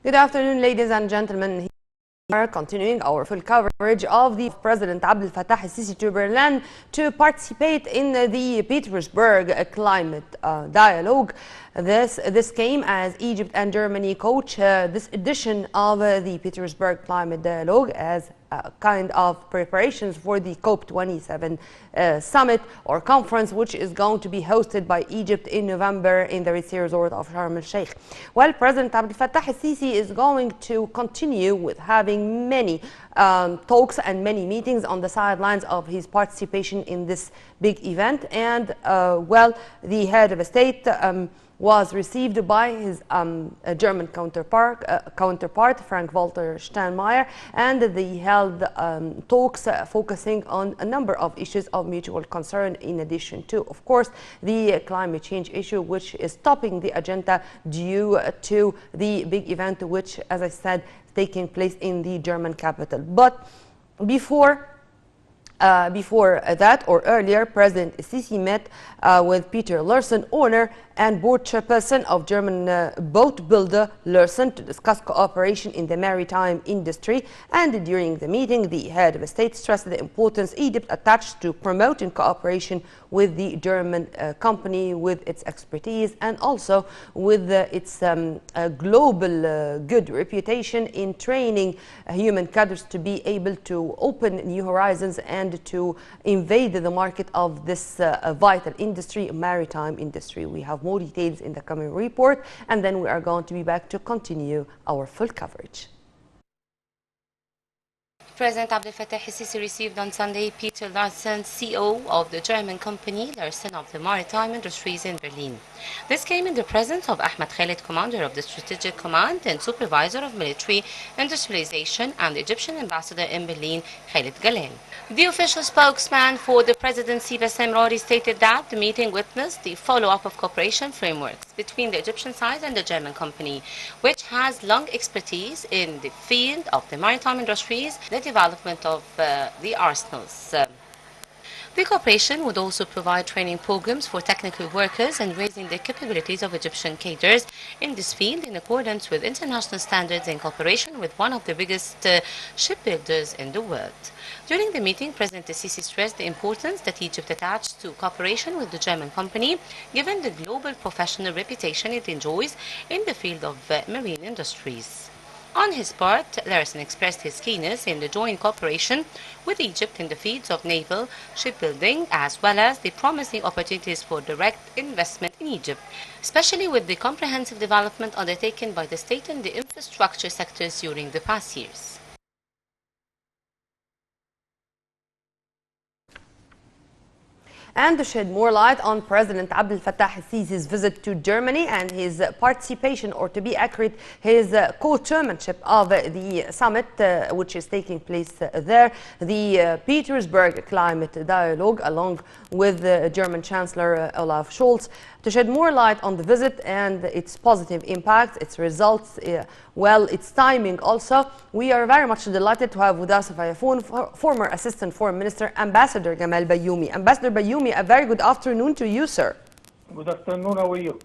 Good afternoon, ladies and gentlemen. We are continuing our full coverage of the President Abdel Fattah el-Sisi to Berlin to participate in the Petersburg climate dialogue. This came as Egypt and Germany coach this edition of the Petersburg climate dialogue as kind of preparations for the COP27 summit or conference, which is going to be hosted by Egypt in November in the Red Sea resort of Sharm el-Sheikh. Well, President Abdel Fattah el-Sisi is going to continue with having many talks and many meetings on the sidelines of his participation in this big event. And well, the head of state was received by his German counterpart, Frank-Walter Steinmeier, and they held talks focusing on a number of issues of mutual concern, in addition to, of course, the climate change issue, which is topping the agenda due to the big event, which, as I said, is taking place in the German capital. But before that, or earlier, President Sisi met with Peter Lursen, owner and board chairperson of German boat builder Lursen, to discuss cooperation in the maritime industry. And during the meeting, the head of state stressed the importance Egypt attached to promoting cooperation with the German company, with its expertise and also with its global good reputation in training human cadres to be able to open new horizons and to invade the market of this vital industry, maritime industry. We have more details in the coming report, and then we are going to be back to continue our full coverage. President Abdel Fattah el-Sisi received on Sunday Peter Lursen, CEO of the German company Lursen of the Maritime Industries in Berlin. This came in the presence of Ahmed Khalid, commander of the Strategic Command and supervisor of military industrialization, and the Egyptian ambassador in Berlin, Khalid Galal. The official spokesman for the presidency, Bassem Rori, stated that the meeting witnessed the follow-up of cooperation frameworks between the Egyptian side and the German company, which has long expertise in the field of the maritime industries, the development of the arsenals. The cooperation would also provide training programs for technical workers and raising the capabilities of Egyptian cadres in this field in accordance with international standards in cooperation with one of the biggest shipbuilders in the world. During the meeting, President el-Sisi stressed the importance that Egypt attached to cooperation with the German company, given the global professional reputation it enjoys in the field of marine industries. On his part, Lursen expressed his keenness in the joint cooperation with Egypt in the fields of naval shipbuilding, as well as the promising opportunities for direct investment in Egypt, especially with the comprehensive development undertaken by the state in the infrastructure sectors during the past years. And to shed more light on President Abdel Fattah el-Sisi's visit to Germany and his participation, or to be accurate, his co-chairmanship of the summit, which is taking place there, the Petersburg Climate Dialogue, along with the German Chancellor Olaf Scholz. To shed more light on the visit and its positive impact, its results, well, its timing also, we are very much delighted to have with us via phone former Assistant Foreign Minister, Ambassador Gamal Bayoumi. Ambassador Bayoumi, a very good afternoon to you, sir. Good afternoon, how are you?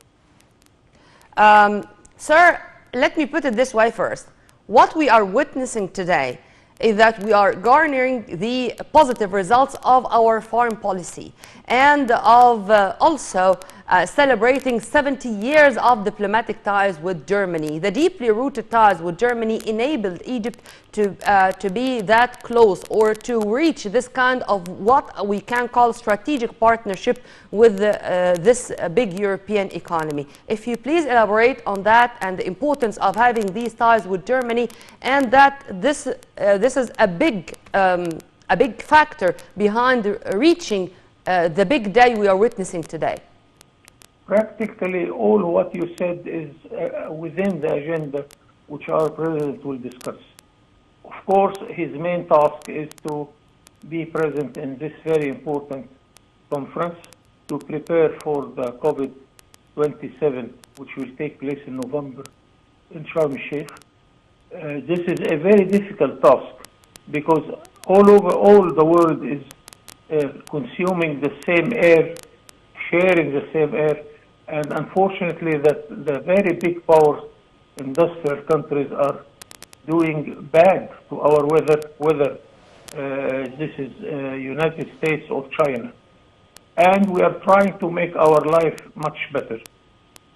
Sir, let me put it this way first. What we are witnessing today is that we are garnering the positive results of our foreign policy and of also celebrating 70 years of diplomatic ties with Germany. The deeply rooted ties with Germany enabled Egypt to be that close, or to reach this kind of what we can call strategic partnership with this big European economy. If you please elaborate on that and the importance of having these ties with Germany, and that this is a big factor behind reaching the big day we are witnessing today. Practically all what you said is within the agenda which our president will discuss. Of course, his main task is to be present in this very important conference to prepare for the COP27, which will take place in November in Sharm el-Sheikh. This is a very difficult task because all the world is consuming the same air, sharing the same air, and unfortunately that the very big powers industrial countries are doing bad to our weather, whether this is United States or China. And we are trying to make our life much better.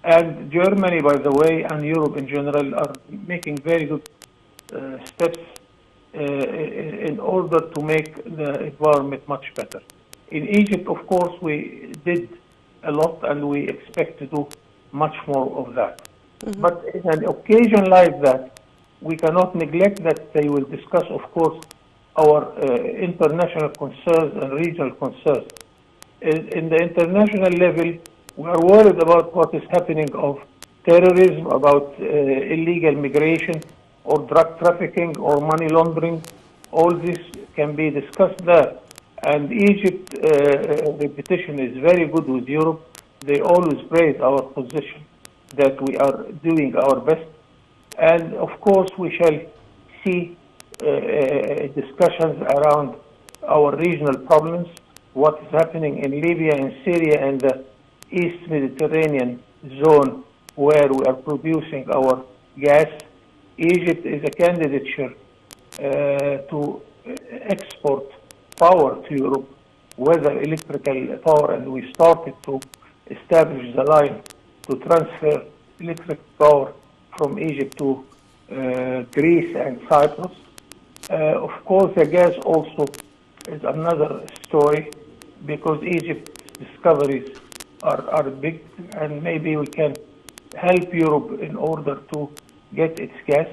And Germany, by the way, and Europe in general are making very good steps in order to make the environment much better. In Egypt, of course, we did a lot and we expect to do much more of that. But in an occasion like that, we cannot neglect that they will discuss, of course, our international concerns and regional concerns. In the international level, we are worried about what is happening of terrorism, about illegal migration, or drug trafficking, or money laundering. All this can be discussed there. And Egypt's reputation is very good with Europe. They always praise our position, that we are doing our best. And of course, we shall see discussions around our regional problems, what is happening in Libya and Syria and the East Mediterranean zone where we are producing our gas. Egypt is a candidature to export power to Europe, whether electrical power, and we started to establish the line to transfer electric power from Egypt to Greece and Cyprus. Of course, the gas also is another story because Egypt's discoveries are big, and maybe we can help Europe in order to get its gas.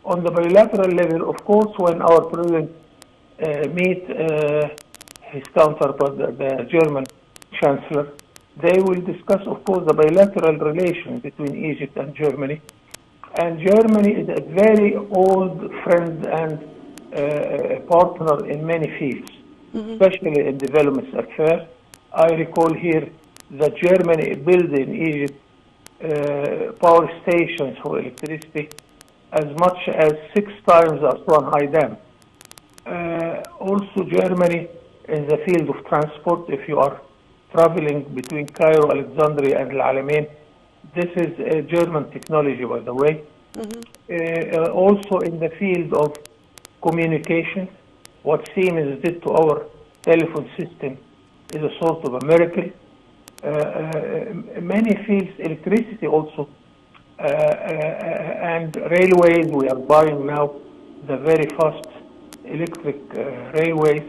On the bilateral level, of course, when our president meet his counterpart, the German chancellor, they will discuss, of course, the bilateral relation between Egypt and Germany. And Germany is a very old friend and partner in many fields, especially in development affairs. I recall here that Germany built in Egypt power stations for electricity as much as 6 times Aswan High Dam. Also, Germany in the field of transport, if you are traveling between Cairo, Alexandria, and Al Alamein, this is a German technology, by the way. Also in the field of communication, what Siemens did to our telephone system is a sort of a miracle. Many fields, electricity also, and railways, we are buying now the very fast electric railways.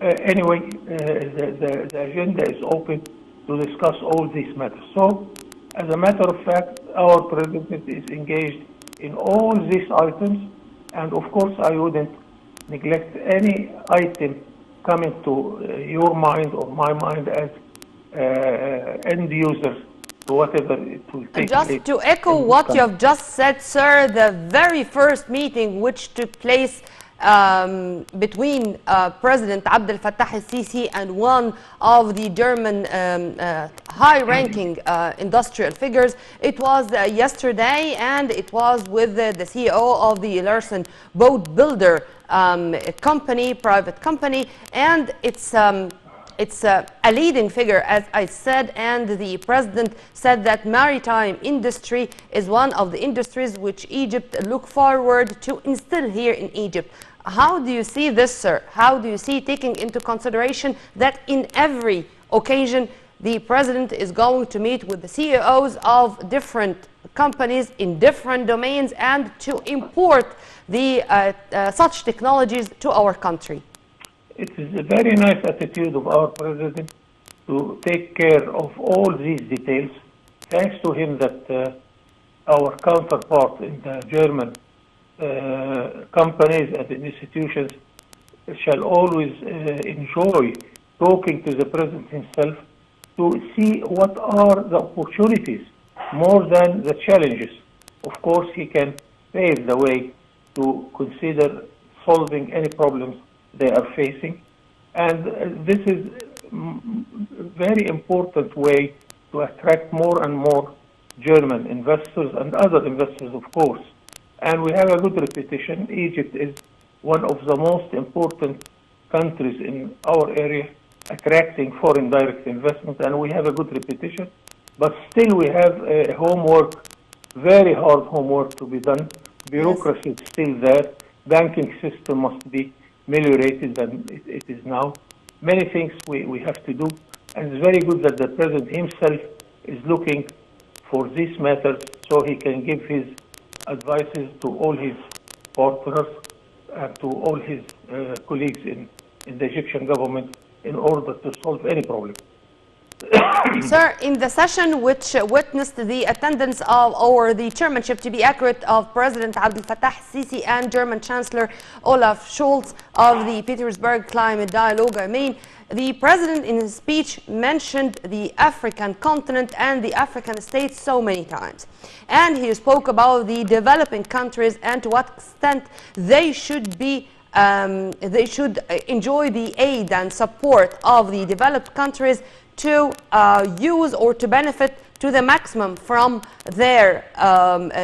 Anyway, the agenda is open to discuss all these matters. So, as a matter of fact, our president is engaged in all these items, and of course I wouldn't neglect any item coming to your mind or my mind as end users to whatever it will take place. Just to echo what you have just said, sir, the very first meeting which took place between President Abdel Fattah el-Sisi and one of the German high-ranking industrial figures. It was yesterday, and it was with the CEO of the Larsen Boat Builder company, private company, and it's a leading figure, as I said, and the president said that maritime industry is one of the industries which Egypt look forward to instill here in Egypt. How do you see this, sir? How do you see, taking into consideration that in every occasion the president is going to meet with the CEOs of different companies in different domains and to import the such technologies to our country? It is a very nice attitude of our president to take care of all these details. Thanks to him that our counterpart in the German companies and institutions shall always enjoy talking to the president himself to see what are the opportunities more than the challenges. Of course, he can pave the way to consider solving any problems they are facing, and this is a very important way to attract more and more German investors and other investors, of course. And we have a good reputation. Egypt is one of the most important countries in our area attracting foreign direct investment, and we have a good reputation. But still we have homework very hard homework to be done. Bureaucracy is still there. Banking system must be ameliorated than it is now. Many things we have to do, and it's very good that the President himself is looking for these matters so he can give his advices to all his partners and to all his colleagues in the Egyptian government in order to solve any problem. Sir, in the session which witnessed the attendance of, or the chairmanship to be accurate, of President Abdel Fattah Sisi and German Chancellor Olaf Scholz of the Petersburg Climate Dialogue, the President in his speech mentioned the African continent and the African states so many times. And he spoke about the developing countries and to what extent they should be they should enjoy the aid and support of the developed countries to use or to benefit to the maximum from their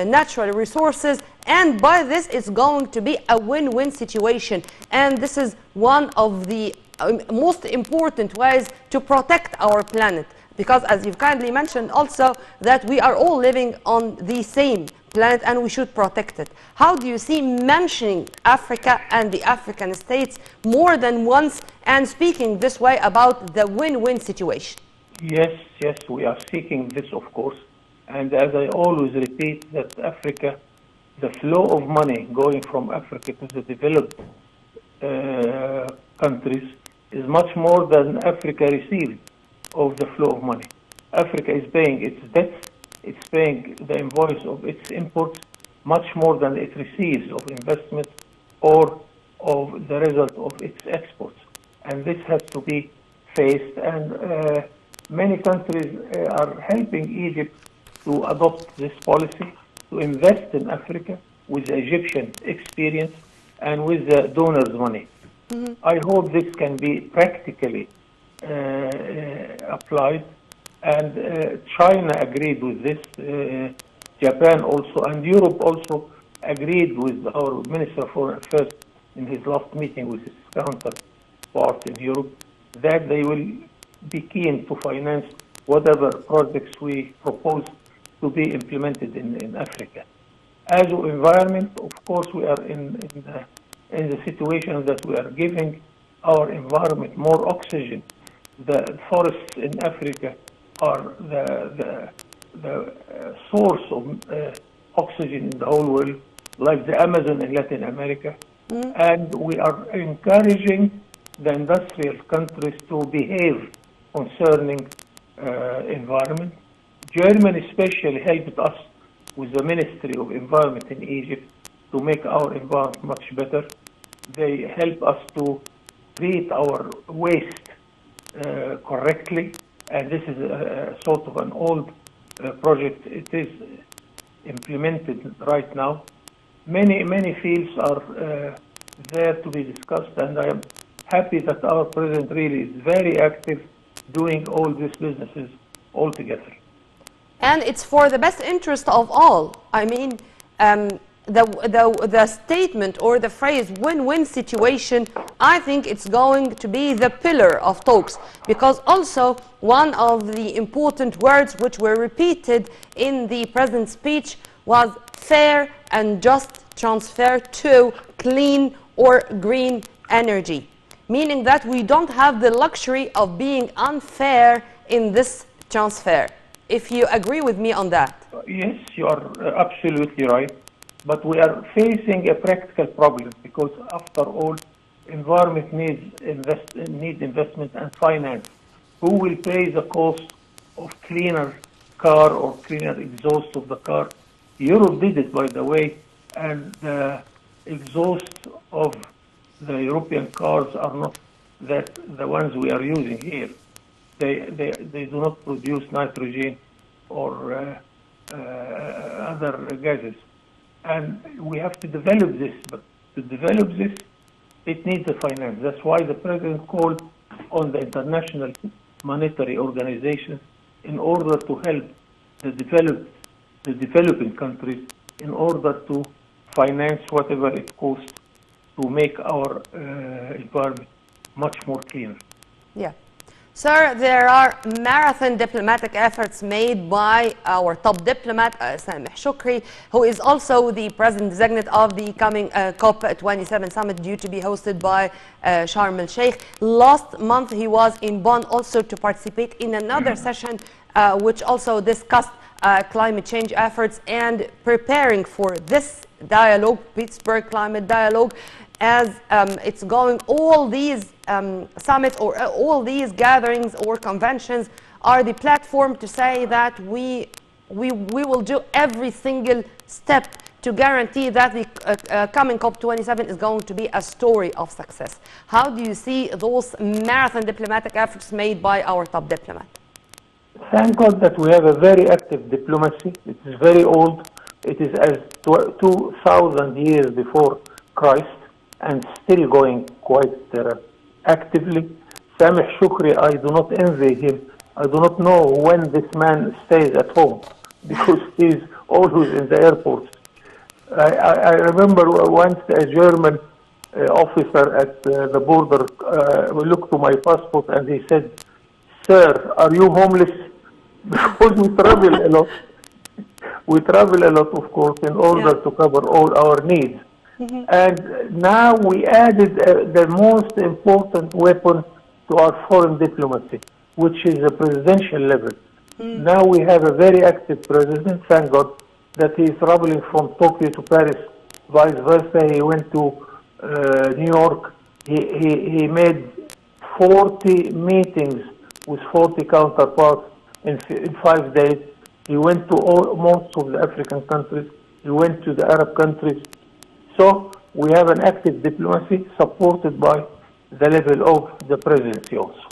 natural resources, and by this it's going to be a win-win situation, and this is one of the most important ways to protect our planet, because as you've kindly mentioned also that we are all living on the same planet and we should protect it. How do you see mentioning Africa and the African states more than once and speaking this way about the win-win situation? Yes, we are seeking this, of course. And as I always repeat, that Africa, the flow of money going from Africa to the developed countries is much more than Africa receives of the flow of money. Africa is paying its debts, it's paying the invoice of its imports much more than it receives of investment or of the result of its exports. And this has to be faced, and many countries are helping Egypt to adopt this policy, to invest in Africa with the Egyptian experience and with the donors' money. Mm-hmm. I hope this can be practically applied, and China agreed with this, Japan also, and Europe also agreed with our Minister of Foreign Affairs in his last meeting with his counterpart in Europe, that they will be keen to finance whatever projects we propose to be implemented in Africa. As to environment, of course, we are in the situation that we are giving our environment more oxygen. The forests in Africa are the source of oxygen in the whole world, like the Amazon in Latin America. Mm. And we are encouraging the industrial countries to behave concerning environment. Germany especially helped us with the Ministry of Environment in Egypt to make our environment much better. They help us to treat our waste correctly, and this is a sort of an old project. It is implemented right now. Many fields are there to be discussed, and I am happy that our President really is very active doing all these businesses all together. And it's for the best interest of all. I mean, the statement or the phrase win-win situation, I think it's going to be the pillar of talks, because also one of the important words which were repeated in the President's speech was fair and just transfer to clean or green energy, meaning that we don't have the luxury of being unfair in this transfer. If you agree with me on that. Yes, you are absolutely right. But we are facing a practical problem, because after all, environment needs investment and finance. Who will pay the cost of cleaner car or cleaner exhaust of the car? Europe did it, by the way, and the exhaust of the European cars are not the ones we are using here. They do not produce nitrogen or other gases. And we have to develop this, but to develop this, it needs the finance. That's why the President called on the international monetary organizations in order to help the developing countries in order to finance whatever it costs to make our environment much more cleaner. Yeah. Sir, there are marathon diplomatic efforts made by our top diplomat, Sameh Shukri, who is also the president-designate of the coming COP27 summit due to be hosted by Sharm el-Sheikh. Last month, he was in Bonn also to participate in another session which also discussed climate change efforts and preparing for this dialogue, Pittsburgh Climate Dialogue. As it's going, all these summits or all these gatherings or conventions are the platform to say that we will do every single step to guarantee that the coming COP27 is going to be a story of success. How do you see those marathon diplomatic efforts made by our top diplomat? Thank God that we have a very active diplomacy. It is very old. It is as 2,000 years before Christ, and still going quite actively. Sameh Shukri, I do not envy him. I do not know when this man stays at home because he's always in the airport. I remember once a German officer at the border looked to my passport and he said, "Sir, are you homeless?" Because we travel a lot. We travel a lot, of course, in order to cover all our needs. And now we added the most important weapon to our foreign diplomacy, which is the presidential level. Now we have a very active president, thank God, that he is traveling from Tokyo to Paris, vice versa. He went to New York. He made 40 meetings with 40 counterparts in 5 days. He went to most of the African countries. He went to the Arab countries. So we have an active diplomacy supported by the level of the presidency also.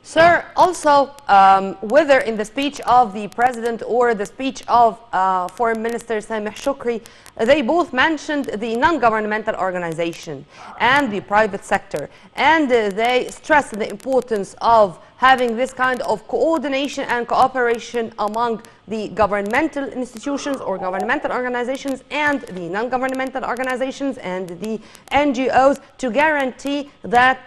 Sir, also, whether in the speech of the president or the speech of Foreign Minister Sameh Shukri, they both mentioned the non-governmental organization and the private sector, and they stressed the importance of having this kind of coordination and cooperation among the governmental institutions or governmental organizations and the non-governmental organizations and the NGOs to guarantee that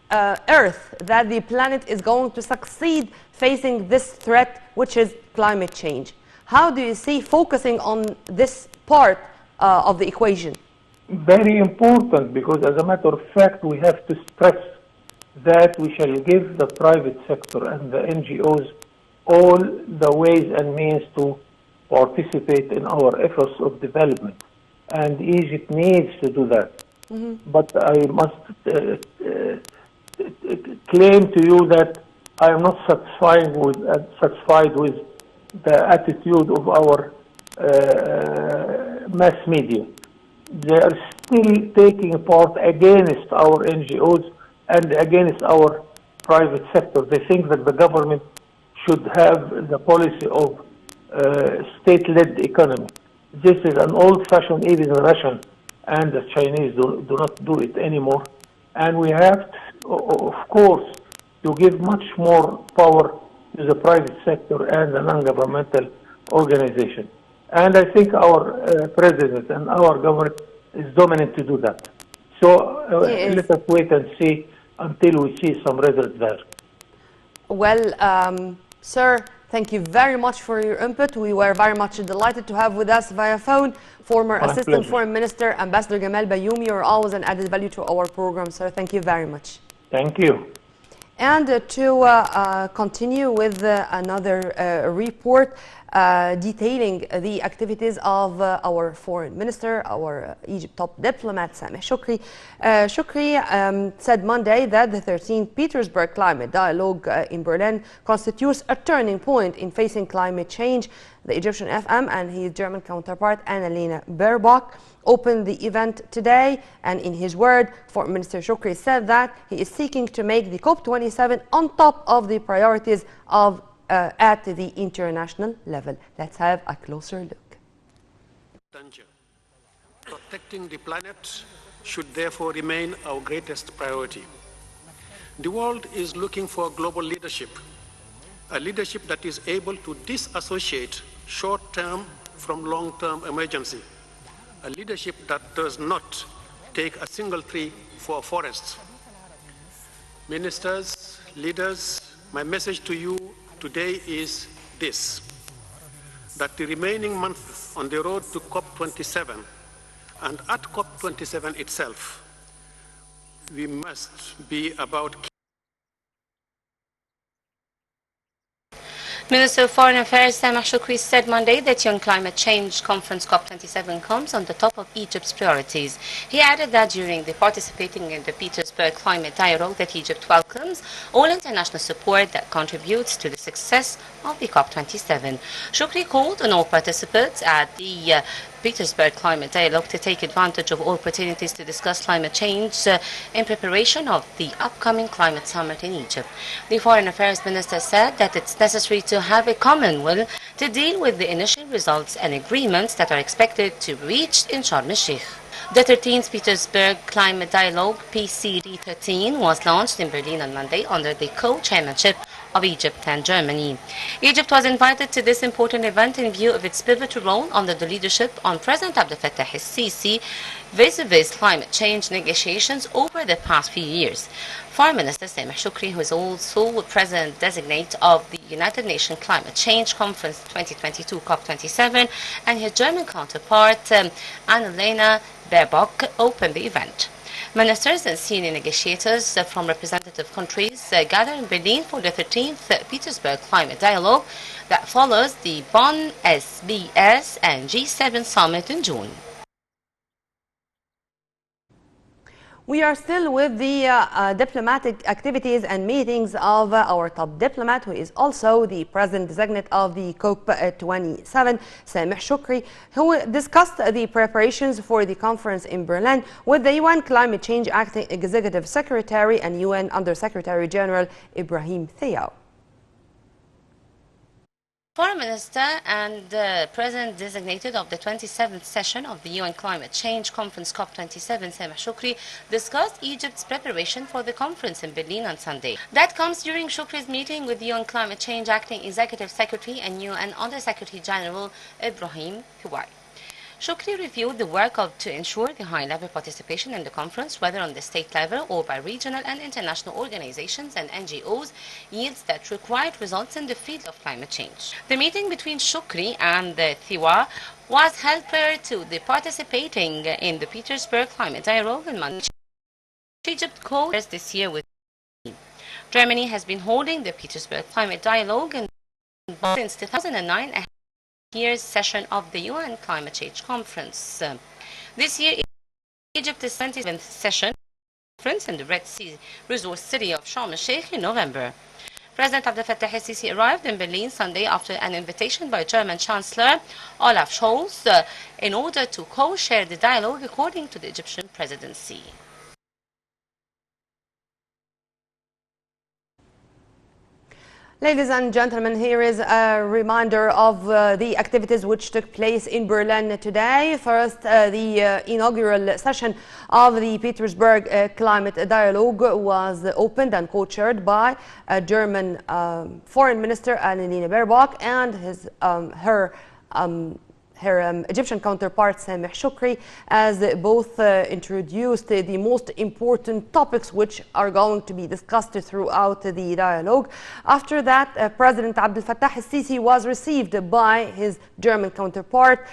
that the planet is going to succeed facing this threat, which is climate change. How do you see focusing on this part of the equation? Very important, because as a matter of fact, we have to stress that we shall give the private sector and the NGOs all the ways and means to participate in our efforts of development. And Egypt needs to do that. But I must claim to you that I am not satisfied with the attitude of our mass media. They are still taking part against our NGOs and against our private sector. They think that the government should have the policy of state-led economy. This is an old-fashioned, even Russian and the Chinese do not do it anymore. And we have, of course, to give much more power to the private sector and the non-governmental organization. And I think our president and our government is dominant to do that. So let us wait and see until we see some results there. Well, sir, thank you very much for your input. We were very much delighted to have with us via phone former Assistant Foreign Minister, Ambassador Gamal Bayoumi. You're always an added value to our program, sir. Thank you very much. Thank you. And to continue with another report detailing the activities of our foreign minister, our Egypt top diplomat, Sameh Shukri. Shukri said Monday that the 13th Petersburg Climate Dialogue in Berlin constitutes a turning point in facing climate change. The Egyptian FM and his German counterpart, Annalena Baerbock, opened the event today, and in his word, Foreign Minister Shukri said that he is seeking to make the COP27 on top of the priorities of at the international level. Let's have a closer look. Danger. Protecting the planet should therefore remain our greatest priority. The world is looking for global leadership, a leadership that is able to disassociate short-term from long-term emergency, a leadership that does not take a single tree for a forest. Ministers, Leaders, my message to you today is this, that the remaining month on the road to COP27 and at COP27 itself, we must be about. Minister of Foreign Affairs Sameh Shoukry said Monday that Young Climate Change Conference COP27 comes on the top of Egypt's priorities. He added that during the participating in the Petersburg Climate Dialogue that Egypt welcomes all international support that contributes to the success of the COP27. Shoukry called on all participants at the Petersburg Climate Dialogue to take advantage of all opportunities to discuss climate change in preparation of the upcoming climate summit in Egypt. The Foreign Affairs Minister said that it's necessary to have a common will to deal with the initial results and agreements that are expected to be reached in Sharm el-Sheikh. The 13th Petersburg Climate Dialogue, PCD13, was launched in Berlin on Monday under the co-chairmanship of Egypt and Germany. Egypt was invited to this important event in view of its pivotal role under the leadership of President Abdel Fattah el-Sisi vis-à-vis climate change negotiations over the past few years. Foreign Minister Sameh Shoukry, who is also President-designate of the United Nations Climate Change Conference 2022 COP27, and his German counterpart Annalena Baerbock opened the event. Ministers and senior negotiators from representative countries gathered in Berlin for the 13th Petersburg Climate Dialogue that follows the Bonn SBS and G7 summit in June. We are still with the diplomatic activities and meetings of our top diplomat, who is also the president-designate of the COP27, Sameh Shoukry, who discussed the preparations for the conference in Berlin with the UN Climate Change Acting Executive Secretary and UN Under-Secretary General Ibrahim Thiaw. Foreign Minister and President designated of the 27th session of the UN Climate Change Conference COP27, Sameh Shoukry, discussed Egypt's preparation for the conference in Berlin on Sunday. That comes during Shoukry's meeting with the UN Climate Change Acting Executive Secretary and UN Under-Secretary General Ibrahim Thiaw. Shoukry reviewed the work to ensure the high-level participation in the conference, whether on the state level or by regional and international organizations and NGOs, yields that required results in the field of climate change. The meeting between Shoukry and Thiaw was held prior to the participating in the Petersburg Climate Dialogue in Monday. Egypt co-chairs this year with Germany has been holding the Petersburg Climate Dialogue since 2009. Year's session of the UN Climate Change Conference. This year, Egypt's 27th session conference in the Red Sea resort city of Sharm el-Sheikh in November. President Abdel Fattah el-Sisi arrived in Berlin Sunday after an invitation by German Chancellor Olaf Scholz in order to co-share the dialogue, according to the Egyptian presidency. Ladies and gentlemen, here is a reminder of the activities which took place in Berlin today. First, the inaugural session of the Petersburg Climate Dialogue was opened and co-chaired by German Foreign Minister Annalena Baerbock and her Egyptian counterpart Sameh Shoukry, as both introduced the most important topics which are going to be discussed throughout the dialogue. After that, President Abdel Fattah el-Sisi was received by his German counterpart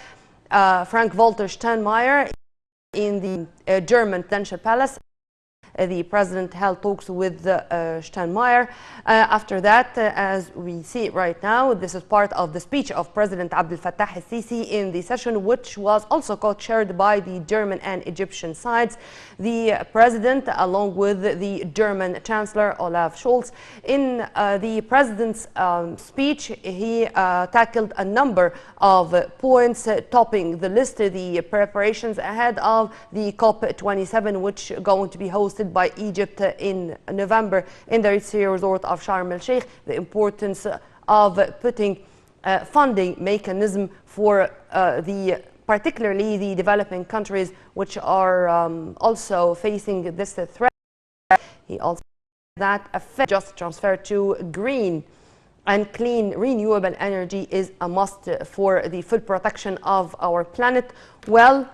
Frank-Walter Steinmeier in the German Presidential Palace. The president held talks with Steinmeier. After that, as we see it right now, this is part of the speech of President Abdel Fattah el-Sisi in the session, which was also co-chaired by the German and Egyptian sides. The president, along with the German Chancellor Olaf Scholz, in the president's speech, he tackled a number of points topping the list, the preparations ahead of the COP27, which are going to be hosted by Egypt in November in the Red Sea resort of Sharm el-Sheikh, the importance of putting funding mechanism for particularly the developing countries which are also facing this threat. He also said that a just transfer to green and clean renewable energy is a must for the full protection of our planet. Well,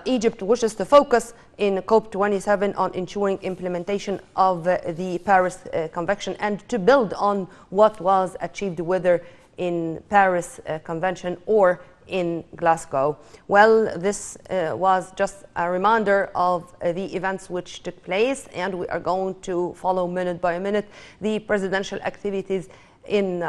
Egypt wishes to focus in COP27 on ensuring implementation of the Paris Convention and to build on what was achieved, whether in Paris Convention or in Glasgow. Well, this was just a reminder of the events which took place, and we are going to follow minute by minute the presidential activities in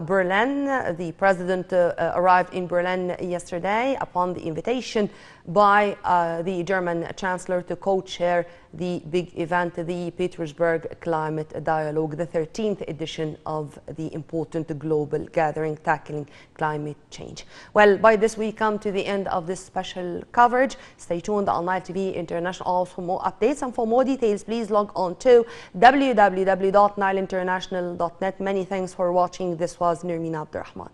Berlin. The president arrived in Berlin yesterday upon the invitation by the German Chancellor to co-chair the big event, the Petersburg Climate Dialogue, the 13th edition of the important global gathering tackling climate change. Well, by this we come to the end of this special coverage. Stay tuned on Nile TV International for more updates, and for more details please log on to www.nileinternational.net. Many thanks for watching. This was Nermeen Abdurrahman.